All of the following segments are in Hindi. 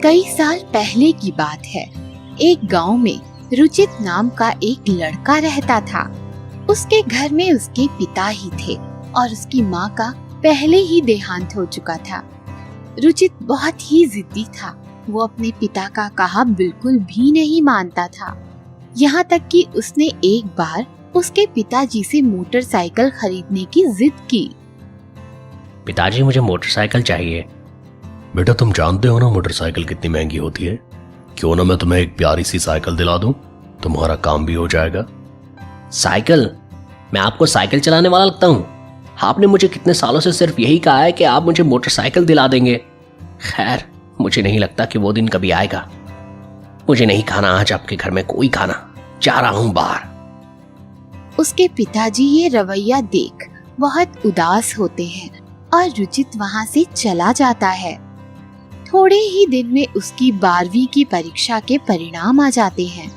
कई साल पहले की बात है। एक गांव में रुचित नाम का एक लड़का रहता था। उसके घर में उसके पिता ही थे और उसकी माँ का पहले ही देहांत हो चुका था। रुचित बहुत ही जिद्दी था। वो अपने पिता का कहा बिल्कुल भी नहीं मानता था। यहाँ तक कि उसने एक बार उसके पिताजी से मोटरसाइकिल खरीदने की जिद की। पिताजी, मुझे मोटरसाइकिल चाहिए। बेटा, तुम जानते हो ना मोटरसाइकिल कितनी महंगी होती है। क्यों ना मैं तुम्हें एक प्यारी सी साइकिल दिला दूं, तुम्हारा काम भी हो जाएगा। साइकिल? मैं आपको साइकिल चलाने वाला लगता हूँ? आपने मुझे कितने सालों से सिर्फ यही कहा है कि आप मुझे मोटरसाइकिल दिला देंगे। खैर, मुझे नहीं लगता कि वो दिन कभी आएगा। मुझे नहीं खाना आज आपके घर में कोई खाना। जा रहा हूँ बाहर। उसके पिताजी ये रवैया देख बहुत उदास होते हैं और रुचित वहाँ से चला जाता है। थोड़े ही दिन में उसकी 12वीं की परीक्षा के परिणाम आ जाते हैं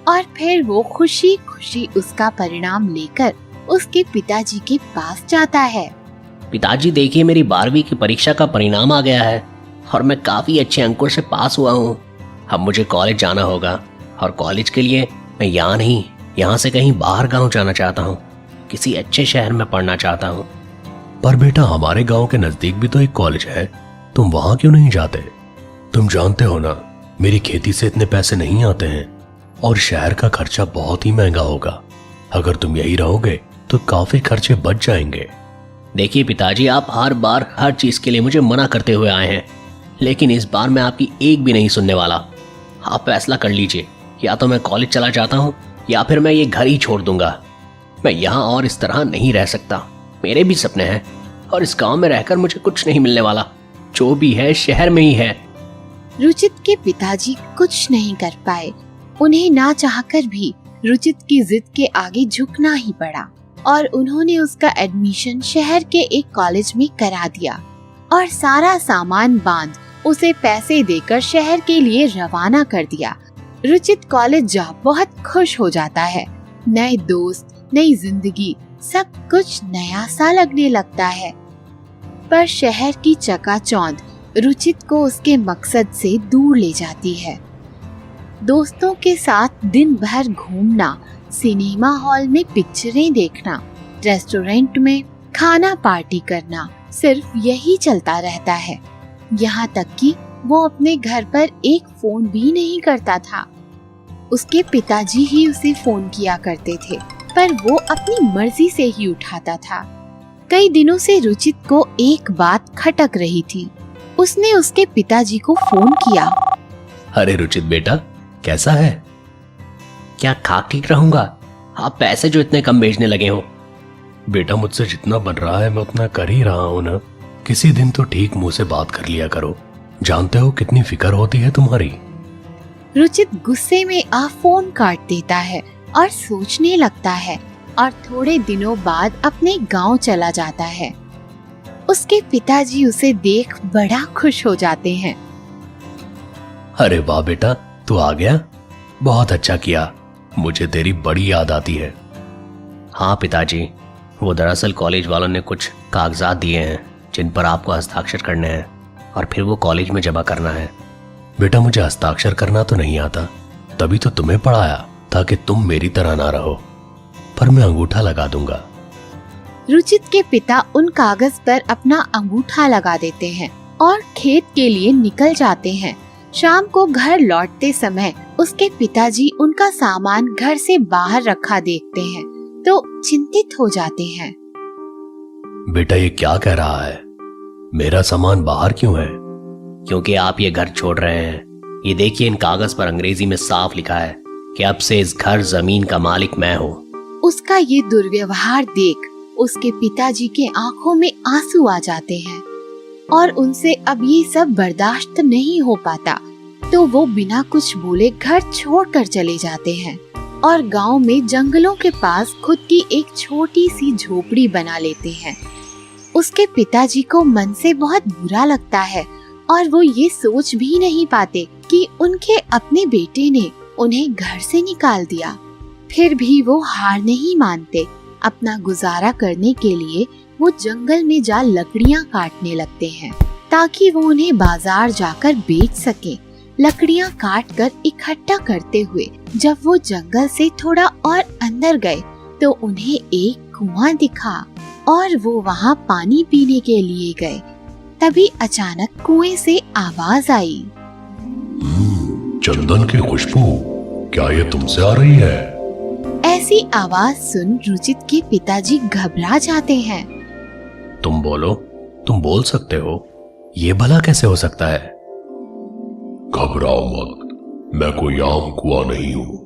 और फिर वो खुशी खुशी उसका परिणाम लेकर उसके पिताजी के पास जाता है। पिताजी, देखिए, मेरी 12वीं की परीक्षा का परिणाम आ गया है और मैं काफी अच्छे अंकों से पास हुआ हूँ। अब मुझे कॉलेज जाना होगा और कॉलेज के लिए मैं यहाँ नहीं, यहाँ से कहीं बाहर गाँव जाना चाहता हूँ। किसी अच्छे शहर में पढ़ना चाहता हूँ। पर बेटा, हमारे गांव के नजदीक भी तो एक कॉलेज है, तुम वहां क्यों नहीं जाते? तुम जानते हो ना, मेरी खेती से इतने पैसे नहीं आते हैं और शहर का खर्चा बहुत ही महंगा होगा। अगर तुम यही रहोगे तो काफी खर्चे बच जाएंगे। देखिए पिताजी, आप हर बार हर चीज के लिए मुझे मना करते हुए आए हैं, लेकिन इस बार मैं आपकी एक भी नहीं सुनने वाला। आप फैसला कर लीजिए, या तो मैं कॉलेज चला जाता हूँ या फिर मैं ये घर ही छोड़ दूंगा। मैं यहाँ और इस तरह नहीं रह सकता। मेरे भी सपने हैं और इस गांव में रहकर मुझे कुछ नहीं मिलने वाला। जो भी है शहर में ही है। रुचित के पिताजी कुछ नहीं कर पाए। उन्हें ना चाहकर भी रुचित की जिद के आगे झुकना ही पड़ा और उन्होंने उसका एडमिशन शहर के एक कॉलेज में करा दिया और सारा सामान बांध उसे पैसे देकर शहर के लिए रवाना कर दिया। रुचित कॉलेज जा बहुत खुश हो जाता है। नए दोस्त, नई जिंदगी, सब कुछ नया सा लगने लगता है। पर शहर की चकाचौंध रुचित को उसके मकसद से दूर ले जाती है। दोस्तों के साथ दिन भर घूमना, सिनेमा हॉल में पिक्चरें देखना, रेस्टोरेंट में खाना पार्टी करना, सिर्फ यही चलता रहता है। यहाँ तक कि वो अपने घर पर एक फोन भी नहीं करता था। उसके पिताजी ही उसे फोन किया करते थे, पर वो अपनी मर्जी से ही उठाता था। कई दिनों से रुचित को एक बात खटक रही थी। उसने उसके पिताजी को फोन किया। अरे रुचित बेटा, कैसा है? क्या खाक ठीक रहूंगा? आप पैसे जो इतने कम भेजने लगे हो। बेटा, मुझसे जितना बन रहा है मैं उतना कर ही रहा हूँ ना। किसी दिन तो ठीक मुंह से बात कर लिया करो। जानते हो कितनी फिक्र होती है तुम्हारी। रुचित गुस्से में आ फोन काट देता है और सोचने लगता है और थोड़े दिनों बाद अपने गांव चला जाता है। उसके पिताजी उसे देख बड़ा खुश हो जाते हैं। अरे वाह बेटा, तू आ गया, बहुत अच्छा किया। मुझे तेरी बड़ी याद आती है। हाँ पिताजी, वो दरअसल कॉलेज वालों ने कुछ कागजात दिए हैं जिन पर आपको हस्ताक्षर करने हैं और फिर वो कॉलेज में जमा करना है। बेटा, मुझे हस्ताक्षर करना तो नहीं आता, तभी तो तुम्हें पढ़ाया ताकि तुम मेरी तरह ना रहो। पर मैं अंगूठा लगा दूंगा। रुचित के पिता उन कागज पर अपना अंगूठा लगा देते हैं और खेत के लिए निकल जाते हैं। शाम को घर लौटते समय उसके पिताजी उनका सामान घर से बाहर रखा देखते हैं तो चिंतित हो जाते हैं। बेटा, ये क्या कह रहा है? मेरा सामान बाहर क्यों है? क्योंकि आप ये घर छोड़ रहे हैं। ये देखिए, इन कागज पर अंग्रेजी में साफ लिखा है कि अब से इस घर जमीन का मालिक मैं हूँ। उसका ये दुर्व्यवहार देख उसके पिताजी के आंखों में आंसू आ जाते हैं और उनसे अब ये सब बर्दाश्त नहीं हो पाता, तो वो बिना कुछ बोले घर छोड़कर चले जाते हैं और गांव में जंगलों के पास खुद की एक छोटी सी झोपड़ी बना लेते हैं। उसके पिताजी को मन से बहुत बुरा लगता है और वो ये सोच भी नहीं पाते कि उनके अपने बेटे ने उन्हें घर से निकाल दिया। फिर भी वो हार नहीं मानते। अपना गुजारा करने के लिए वो जंगल में जा लकड़ियाँ काटने लगते हैं। ताकि वो उन्हें बाजार जाकर बेच सके। लकड़ियां काट कर इकट्ठा करते हुए जब वो जंगल से थोड़ा और अंदर गए तो उन्हें एक कुआं दिखा और वो वहाँ पानी पीने के लिए गए। तभी अचानक कुएं से आवाज आई। चंदन की खुशबू, क्या ये तुमसे आ रही है? ऐसी आवाज सुन रुचित के पिताजी घबरा जाते हैं। तुम बोलो, तुम बोल सकते हो, ये भला कैसे हो सकता है? घबराओ मत, मैं कोई आम कुआं नहीं हूँ,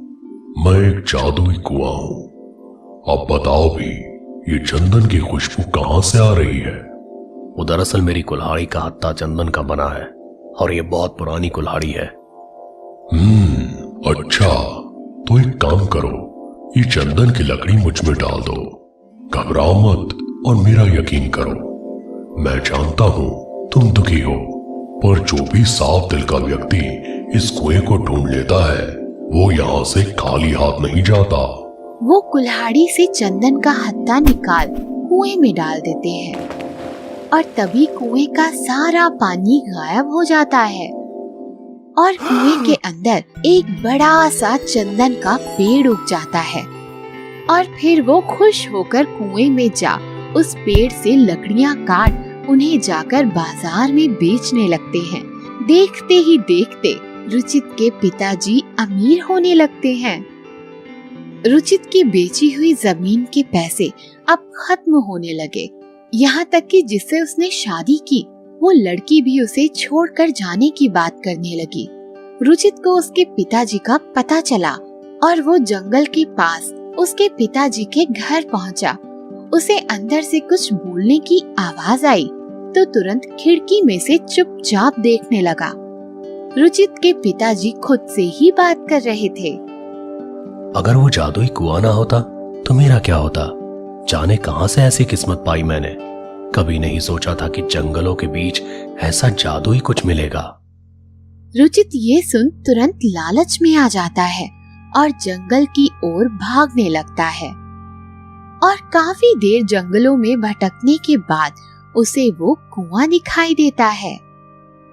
मैं एक जादुई कुआं हूँ। अब बताओ भी, ये चंदन की खुशबू कहाँ से आ रही है? वो दरअसल मेरी कुल्हाड़ी का हत्था चंदन का बना है और ये बहुत पुरानी कुल्हाड़ी है। अच्छा, तो एक काम करो, ये चंदन की लकड़ी मुझ में डाल दो। घबराओ मत और मेरा यकीन करो। मैं जानता हूँ तुम दुखी हो, पर जो भी साफ दिल का व्यक्ति इस कुएं को ढूंढ लेता है वो यहाँ से खाली हाथ नहीं जाता। वो कुल्हाड़ी से चंदन का हत्था निकाल कुएं में डाल देते हैं और तभी कुएं का सारा पानी गायब हो जाता है और कुएं के अंदर एक बड़ा सा चंदन का पेड़ उग जाता है। और फिर वो खुश होकर कुएं में जा उस पेड़ से लकड़ियां काट उन्हें जाकर बाजार में बेचने लगते हैं। देखते ही देखते रुचित के पिताजी अमीर होने लगते हैं। रुचित की बेची हुई जमीन के पैसे अब खत्म होने लगे, यहाँ तक कि जिससे उसने शादी की वो लड़की भी उसे छोड़कर जाने की बात करने लगी। रुचित को उसके पिताजी का पता चला और वो जंगल के पास उसके पिताजी के घर पहुंचा। उसे अंदर से कुछ बोलने की आवाज आई तो तुरंत खिड़की में से चुपचाप देखने लगा। रुचित के पिताजी खुद से ही बात कर रहे थे। अगर वो जादुई कुआं ना होता तो मेरा क्या होता? जाने कहां से ऐसी किस्मत पाई मैंने। कभी नहीं सोचा था कि जंगलों के बीच ऐसा जादुई कुछ मिलेगा। रुचित ये सुन तुरंत लालच में आ जाता है और जंगल की ओर भागने लगता है। और काफी देर जंगलों में भटकने के बाद उसे वो कुआं दिखाई देता है।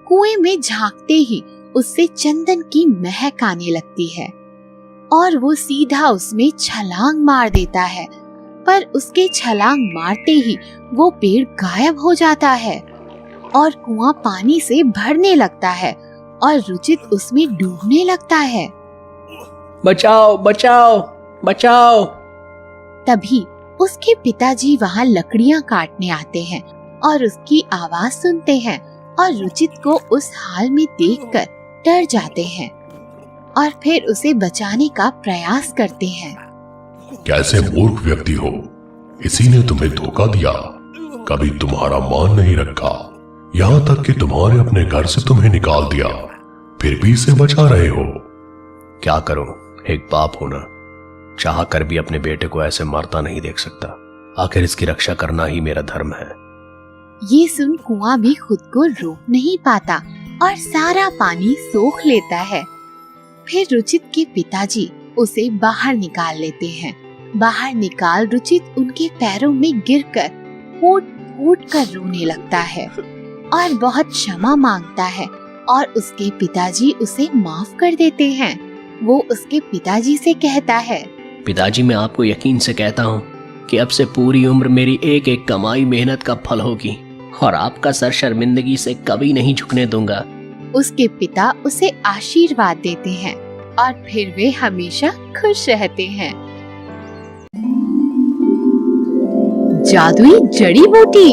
कुएं में झांकते ही उससे चंदन की महक आने लगती है और वो सीधा उसमें छलांग मार देता है। पर उसके छलांग मारते ही वो पेड़ गायब हो जाता है और कुआं पानी से भरने लगता है और रुचित उसमें डूबने लगता है। बचाओ बचाओ बचाओ। तभी उसके पिताजी वहाँ लकड़ियाँ काटने आते हैं और उसकी आवाज सुनते हैं और रुचित को उस हाल में देखकर डर जाते हैं और फिर उसे बचाने का प्रयास करते हैं। कैसे मूर्ख व्यक्ति हो, इसी ने तुम्हें धोखा दिया, कभी तुम्हारा मान नहीं रखा, यहाँ तक कि तुम्हारे अपने घर से तुम्हें निकाल दिया, फिर भी इसे बचा रहे हो। क्या करो, एक बाप होना चाह कर भी अपने बेटे को ऐसे मरता नहीं देख सकता। आखिर इसकी रक्षा करना ही मेरा धर्म है। ये सुन कुआं भी खुद को रोक नहीं पाता और सारा पानी सोख लेता है। फिर रुचित के पिताजी उसे बाहर निकाल लेते हैं। बाहर निकाल रुचित उनके पैरों में गिरकर फूट फूट कर रोने लगता है और बहुत क्षमा मांगता है और उसके पिताजी उसे माफ कर देते हैं। वो उसके पिताजी से कहता है, पिताजी मैं आपको यकीन से कहता हूँ कि अब से पूरी उम्र मेरी एक एक कमाई मेहनत का फल होगी और आपका सर शर्मिंदगी से कभी नहीं झुकने दूंगा। उसके पिता उसे आशीर्वाद देते हैं और फिर वे हमेशा खुश रहते हैं। जादुई जड़ी बूटी।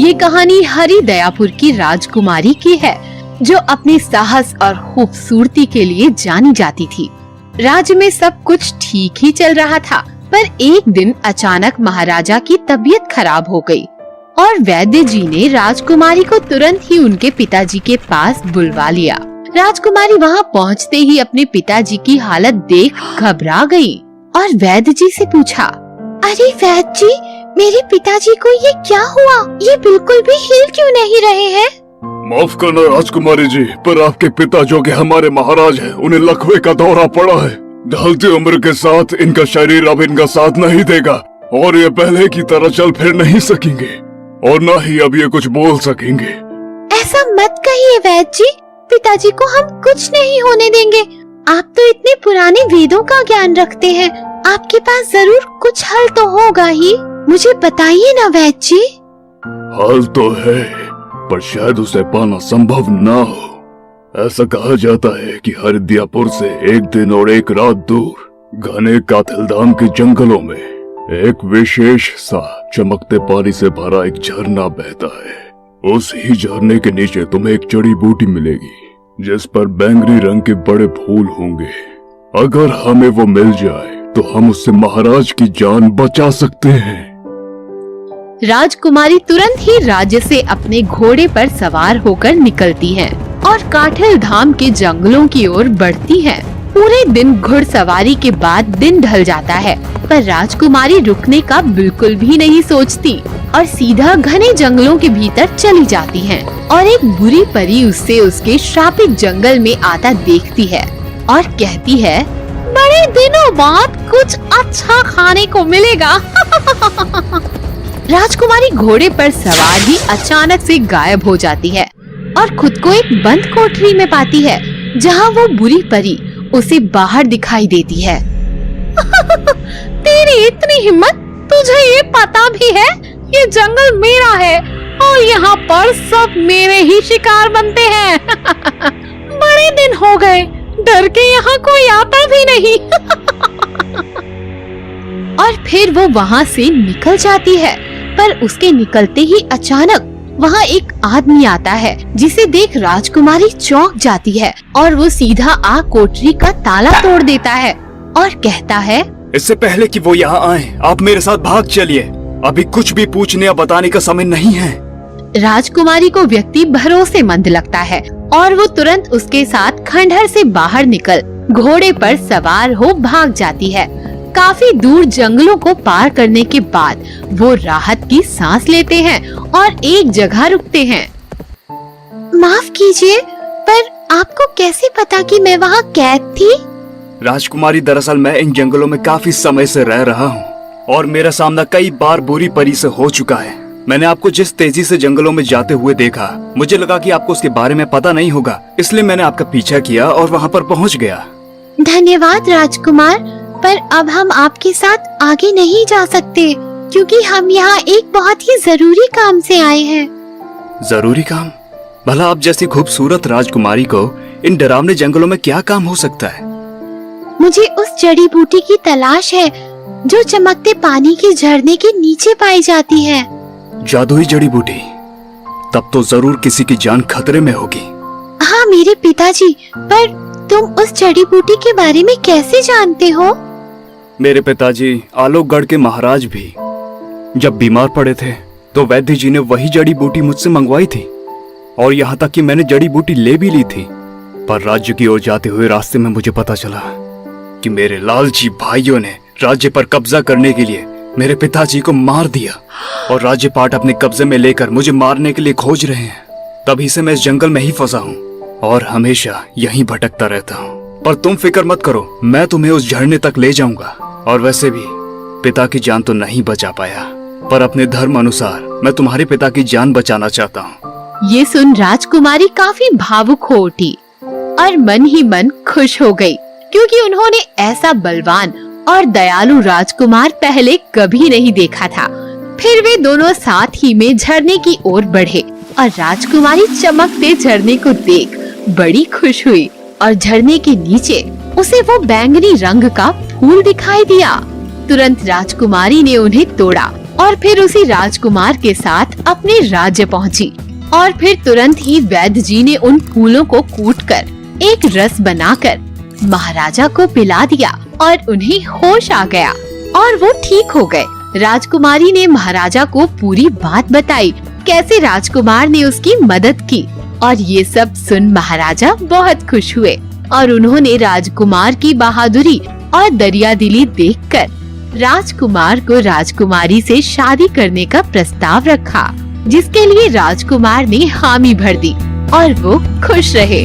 ये कहानी हरि दयापुर की राजकुमारी की है जो अपने साहस और खूबसूरती के लिए जानी जाती थी। राज्य में सब कुछ ठीक ही चल रहा था, पर एक दिन अचानक महाराजा की तबीयत खराब हो गई और वैद्य जी ने राजकुमारी को तुरंत ही उनके पिताजी के पास बुलवा लिया। राजकुमारी वहाँ पहुँचते ही अपने पिताजी की हालत देख घबरा गई और वैद्य जी से पूछा, अरे वैद्य जी, मेरे पिताजी को ये क्या हुआ? ये बिल्कुल भी हिल क्यों नहीं रहे हैं? माफ करना राजकुमारी जी, पर आपके पिता जो कि हमारे महाराज हैं, उन्हें लकवे का दौरा पड़ा है। ढलती उम्र के साथ इनका शरीर अब इनका साथ नहीं देगा और ये पहले की तरह चल फिर नहीं सकेंगे। और न ही अब ये कुछ बोल सकेंगे। ऐसा मत कहिए वैद्य जी, पिताजी को हम कुछ नहीं होने देंगे। आप तो इतने पुराने वेदों का ज्ञान रखते हैं, आपके पास जरूर कुछ हल तो होगा ही। मुझे बताइए ना वैद्य जी। हल तो है, पर शायद उसे पाना संभव ना हो। ऐसा कहा जाता है कि हरिद्यापुर से 1 दिन और 1 रात दूर घने कातिलधाम के जंगलों में एक विशेष सा चमकते पानी से भरा एक झरना बहता है। उस ही झरने के नीचे तुम्हें एक जड़ी बूटी मिलेगी जिस पर बैंगनी रंग के बड़े फूल होंगे। अगर हमें वो मिल जाए तो हम उससे महाराज की जान बचा सकते हैं। राजकुमारी तुरंत ही राज्य से अपने घोड़े पर सवार होकर निकलती हैं और काठिल धाम के जंगलों की ओर बढ़ती हैं। पूरे दिन घुड़सवारी के बाद दिन ढल जाता है, पर राजकुमारी रुकने का बिल्कुल भी नहीं सोचती और सीधा घने जंगलों के भीतर चली जाती हैं। और एक बुरी परी उससे उसके श्रापित जंगल में आता देखती है और कहती है, बड़े दिनों बाद कुछ अच्छा खाने को मिलेगा। राजकुमारी घोड़े पर सवार ही अचानक से गायब हो जाती है और खुद को एक बंद कोठरी में पाती है जहां वो बुरी परी उसे बाहर दिखाई देती है। तेरी इतनी हिम्मत, तुझे ये पता भी है ये जंगल मेरा है और यहाँ पर सब मेरे ही शिकार बनते हैं। बड़े दिन हो गए, डर के यहाँ कोई आता भी नहीं। और फिर वो वहाँ से निकल जाती है, पर उसके निकलते ही अचानक वहाँ एक आदमी आता है जिसे देख राजकुमारी चौंक जाती है और वो सीधा आग कोठरी का ताला तोड़ देता है और कहता है, इससे पहले कि वो यहाँ आए आप मेरे साथ भाग चलिए, अभी कुछ भी पूछने या बताने का समय नहीं है। राजकुमारी को व्यक्ति भरोसेमंद लगता है और वो तुरंत उसके साथ खंडहर से बाहर निकल घोड़े पर सवार हो भाग जाती है। काफी दूर जंगलों को पार करने के बाद वो राहत की सांस लेते हैं और एक जगह रुकते हैं। माफ कीजिए, पर आपको कैसे पता कि मैं वहाँ कैद थी? राजकुमारी, दरअसल मैं इन जंगलों में काफी समय से रह रहा हूँ और मेरा सामना कई बार बुरी परी से हो चुका है। मैंने आपको जिस तेजी से जंगलों में जाते हुए देखा, मुझे लगा कि आपको उसके बारे में पता नहीं होगा, इसलिए मैंने आपका पीछा किया और वहाँ पर पहुँच गया। धन्यवाद राजकुमार, पर अब हम आपके साथ आगे नहीं जा सकते क्योंकि हम यहाँ एक बहुत ही जरूरी काम से आए हैं। जरूरी काम? भला आप जैसी खूबसूरत राजकुमारी को इन डरावने जंगलों में क्या काम हो सकता है? मुझे उस जड़ी बूटी की तलाश है जो चमकते पानी के झरने के नीचे पाई जाती है। जादुई जड़ी बूटी? तब तो जरूर किसी की जान खतरे में होगी। हाँ मेरे पिताजी, पर तुम उस जड़ी बूटी के बारे में कैसे जानते हो? मेरे पिताजी आलोकगढ़ के महाराज भी जब बीमार पड़े थे तो वैद्य जी ने वही जड़ी बूटी मुझसे मंगवाई थी और यहाँ तक कि मैंने जड़ी बूटी ले भी ली थी। पर राज्य की ओर जाते हुए रास्ते में मुझे पता चला कि मेरे लालची भाइयों ने राज्य पर कब्जा करने के लिए मेरे पिताजी को मार दिया और राज्य पाट अपने कब्जे में लेकर मुझे मारने के लिए खोज रहे हैं। तभी से मैं इस जंगल में ही फंसा हूँ और हमेशा यहीं भटकता रहता हूँ। पर तुम फिक्र मत करो, मैं तुम्हें उस झरने तक ले जाऊंगा। और वैसे भी पिता की जान तो नहीं बचा पाया, पर अपने धर्म अनुसार मैं तुम्हारे पिता की जान बचाना चाहता हूँ। ये सुन राजकुमारी काफी भावुक हो उठी और मन ही मन खुश हो गई क्योंकि उन्होंने ऐसा बलवान और दयालु राजकुमार पहले कभी नहीं देखा था। फिर वे दोनों साथ ही में झरने की ओर बढ़े और राजकुमारी चमकते झरने को देख बड़ी खुश हुई और झरने के नीचे उसे वो बैंगनी रंग का फूल दिखाई दिया। तुरंत राजकुमारी ने उन्हें तोड़ा और फिर उसी राजकुमार के साथ अपने राज्य पहुंची और फिर तुरंत ही वैद्य जी ने उन फूलों को कूटकर एक रस बनाकर महाराजा को पिला दिया और उन्हें होश आ गया और वो ठीक हो गए। राजकुमारी ने महाराजा को पूरी बात बताई, कैसे राजकुमार ने उसकी मदद की और ये सब सुन महाराजा बहुत खुश हुए और उन्होंने राजकुमार की बहादुरी और दरियादिली देखकर राजकुमार को राजकुमारी से शादी करने का प्रस्ताव रखा, जिसके लिए राजकुमार ने हामी भर दी और वो खुश रहे।